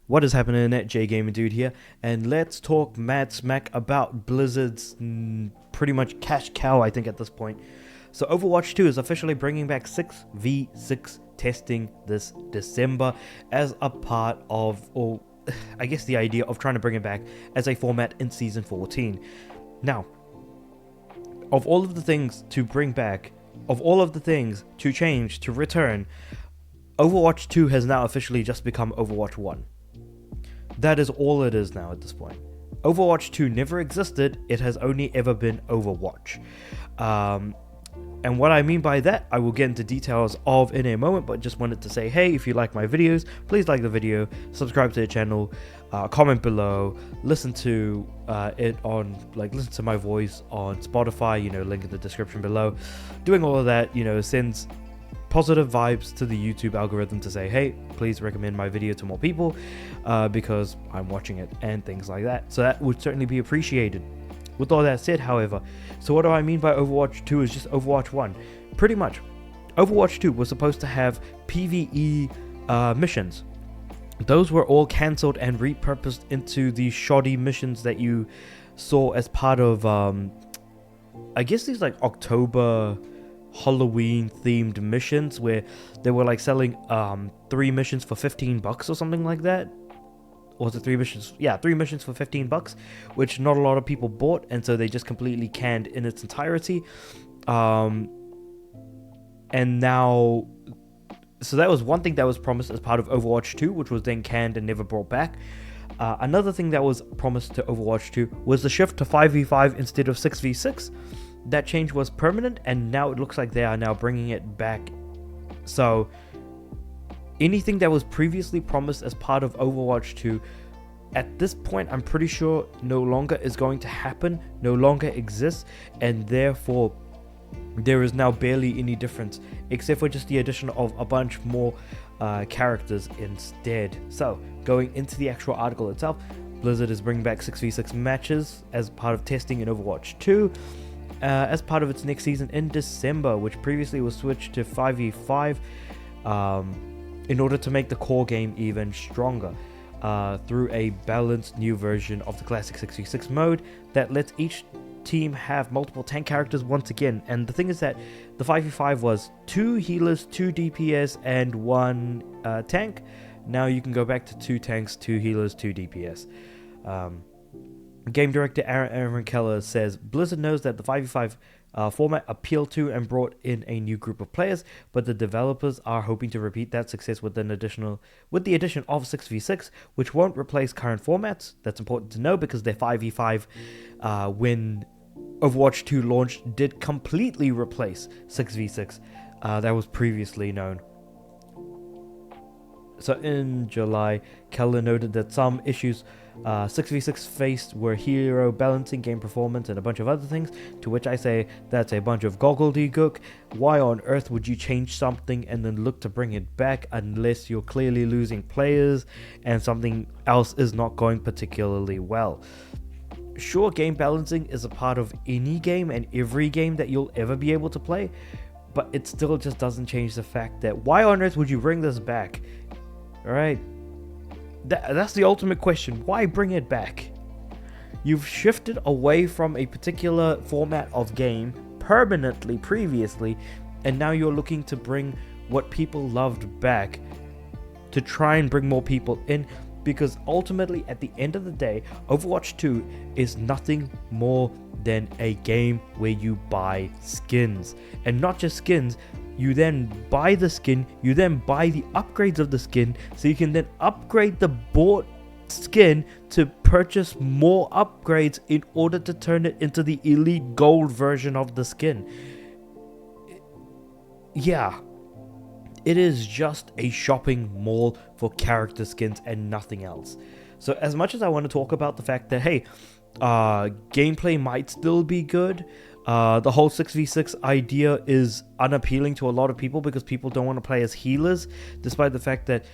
What is happening at J Gaming Dude here, and let's talk mad smack about Blizzard's pretty much cash cow, I think, at this point. So Overwatch 2 is officially bringing back 6v6 testing this December as a part of, or I guess the idea of trying to bring it back as a format in Season 14. Now, of all of the things to bring back, of all of the things to change, to return, Overwatch 2 has now officially just become Overwatch 1. That is all it is now at this point. Overwatch 2 never existed, it has only ever been Overwatch. And what I mean by that, I will get into details of in a moment, but just wanted to say, hey, if you like my videos, please like the video, subscribe to the channel, comment below, listen to listen to my voice on Spotify, link in the description below. Doing all of that, sends positive vibes to the YouTube algorithm to say, hey, please recommend my video to more people because I'm watching it and things like that. So that would certainly be appreciated. With all that said, however, so what do I mean by Overwatch 2 is just Overwatch 1? Pretty much. Overwatch 2 was supposed to have PvE missions. Those were all cancelled and repurposed into the shoddy missions that you saw as part of, I guess these like October Halloween themed missions where they were like selling 3 missions for $15 or something like that. Or was it 3 missions? Yeah, 3 missions for $15, which not a lot of people bought, and so they just completely canned in its entirety. And now, so that was one thing that was promised as part of Overwatch 2, which was then canned and never brought back. Another thing that was promised to Overwatch 2 was the shift to 5v5 instead of 6v6. That change was permanent, and now it looks like they are now bringing it back. So anything that was previously promised as part of Overwatch 2, at this point, I'm pretty sure no longer is going to happen, no longer exists, and therefore there is now barely any difference, except for just the addition of a bunch more characters instead. So, going into the actual article itself, Blizzard is bringing back 6v6 matches as part of testing in Overwatch 2. As part of its next season in December, which previously was switched to 5v5 in order to make the core game even stronger through a balanced new version of the classic 6v6 mode that lets each team have multiple tank characters once again. And the thing is that the 5v5 was 2 healers, 2 DPS, and 1 tank. Now you can go back to 2 tanks, 2 healers, 2 DPS. Game director Aaron Keller says Blizzard knows that the 5v5 format appealed to and brought in a new group of players, but the developers are hoping to repeat that success with the addition of 6v6, which won't replace current formats. That's important to know because their 5v5 when Overwatch 2 launched did completely replace 6v6 that was previously known. So in July, Keller noted that some issues 6v6 faced were hero balancing, game performance, and a bunch of other things, to which I say that's a bunch of gobbledygook. Why on earth would you change something and then look to bring it back unless you're clearly losing players and something else is not going particularly well? Sure, game balancing is a part of any game and every game that you'll ever be able to play, but it still just doesn't change the fact that why on earth would you bring this back? Alright, that's the ultimate question. Why bring it back? You've shifted away from a particular format of game permanently previously, and now you're looking to bring what people loved back to try and bring more people in, because ultimately at the end of the day, Overwatch 2 is nothing more than a game where you buy skins, and not just skins. You then buy the skin, you then buy the upgrades of the skin, so you can then upgrade the bought skin to purchase more upgrades in order to turn it into the elite gold version of the skin. Yeah, it is just a shopping mall for character skins and nothing else. So as much as I want to talk about the fact that, hey, gameplay might still be good, the whole 6v6 idea is unappealing to a lot of people because people don't want to play as healers, despite the fact that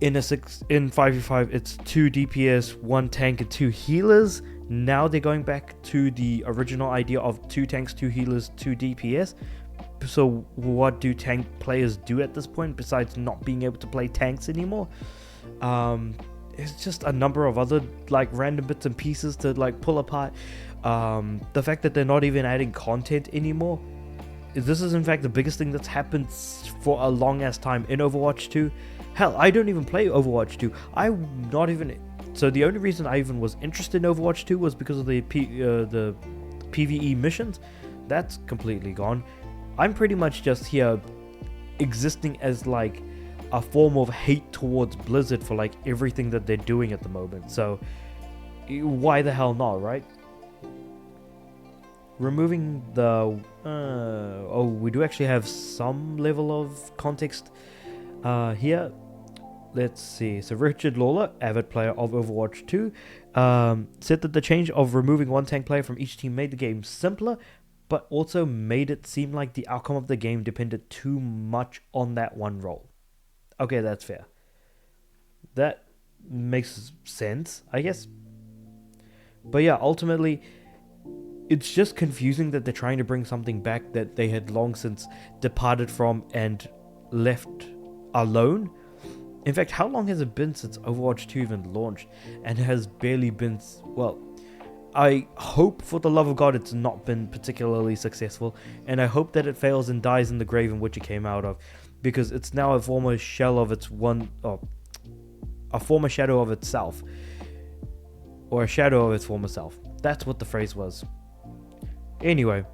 in 5v5 it's 2 DPS, 1 tank, and 2 healers. Now they're going back to the original idea of 2 tanks, 2 healers, 2 DPS. So what do tank players do at this point besides not being able to play tanks anymore? it's just a number of other like random bits and pieces to like pull apart. The fact that they're not even adding content anymore. This is in fact the biggest thing that's happened for a long ass time in Overwatch 2. Hell, I don't even play Overwatch 2. I'm not even. So the only reason I even was interested in Overwatch 2 was because of the PvE missions. That's completely gone. I'm pretty much just here existing as like a form of hate towards Blizzard for like everything that they're doing at the moment. So why the hell not, right? Removing the we do actually have some level of context here. Let's see. So Richard Lawler, avid player of Overwatch 2, said that the change of removing one tank player from each team made the game simpler, but also made it seem like the outcome of the game depended too much on that one role. Okay, that's fair. That makes sense, I guess. But yeah, ultimately, it's just confusing that they're trying to bring something back that they had long since departed from and left alone. In fact, how long has it been since Overwatch 2 even launched? And it has barely been... Well, I hope for the love of God it's not been particularly successful. And I hope that it fails and dies in the grave in which it came out of. Because it's now a former shell of its a former shadow of itself. Or a shadow of its former self. That's what the phrase was. Anyway,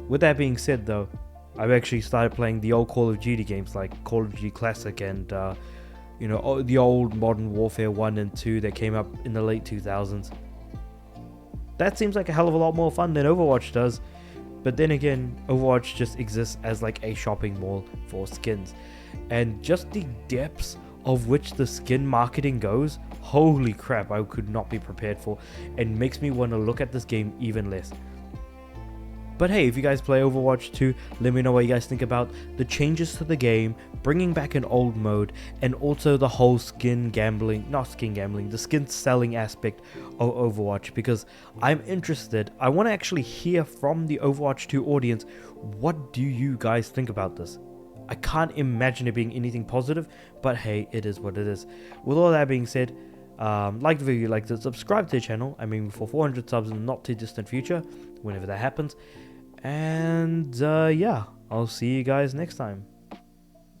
with that being said though, I've actually started playing the old Call of Duty games like Call of Duty Classic and the old Modern Warfare 1 and 2 that came up in the late 2000s. That seems like a hell of a lot more fun than Overwatch does. But then again, Overwatch just exists as like a shopping mall for skins. And just the depths of which the skin marketing goes, holy crap, I could not be prepared for, and makes me want to look at this game even less. But hey, if you guys play Overwatch 2, let me know what you guys think about the changes to the game, bringing back an old mode, and also the whole the skin selling aspect of Overwatch, because I'm interested. I want to actually hear from the Overwatch 2 audience, what do you guys think about this? I can't imagine it being anything positive, but hey, it is what it is. With all that being said, like the video, like to subscribe to the channel. I mean, for 400 subs in the not too distant future, whenever that happens. And yeah, I'll see you guys next time,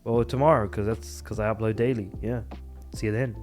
or tomorrow, because I upload daily. Yeah, see you then.